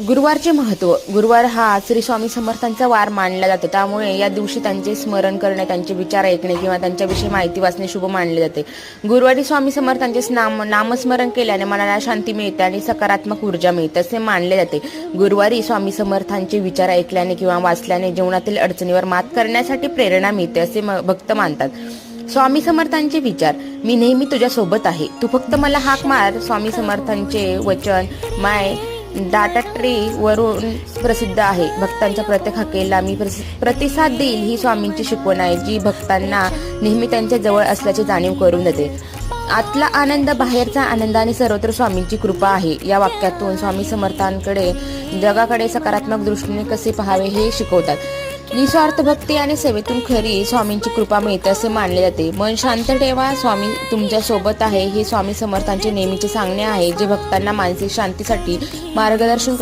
गुरुवारचे महत्त्व. गुरुवार हा श्री स्वामी समर्थांचा वार मानला जातो, त्यामुळे या दिवशी त्यांचे स्मरण करणे, त्यांचे विचार ऐकणे किंवा त्यांच्याविषयी माहिती वाचणे शुभ मानले जाते. गुरुवारी स्वामी समर्थांचे नामस्मरण केल्याने मनाला शांती मिळते आणि सकारात्मक ऊर्जा मिळते असे मानले जाते. गुरुवारी स्वामी समर्थांचे विचार ऐकल्याने किंवा वाचल्याने जीवनातील अडचणीवर मात करण्यासाठी प्रेरणा मिळते असे भक्त मानतात. स्वामी समर्थांचे विचार. मी नेहमी तुझ्या सोबत आहे, तू फक्त मला हाक मार. स्वामी समर्थांचे वचन माय डाटा ट्री वरून प्रसिद्ध आहे. भक्तांच्या प्रत्येक हाकेला मी प्रतिसाद देईल ही स्वामींची शिकवण आहे, जी भक्तांना नेहमी त्यांच्या जवळ असल्याची जाणीव करून देते. आतला आनंद बाहेरचा आनंद आणि सर्वत्र स्वामींची कृपा आहे. या वाक्यातून स्वामी समर्थांकडे जगाकडे सकारात्मक दृष्टीने कसे पाहावे हे शिकवतात. निस्वार्थ भक्ती आणि सेवेतून खरी स्वामींची कृपा मिळते असे मानले जाते. मन शांत ठेवा, स्वामी तुमच्या सोबत आहे हे स्वामी समर्थांचे नेहमीचे सांगणे आहे, जे भक्तांना मानसिक शांतीसाठी मार्गदर्शन करते.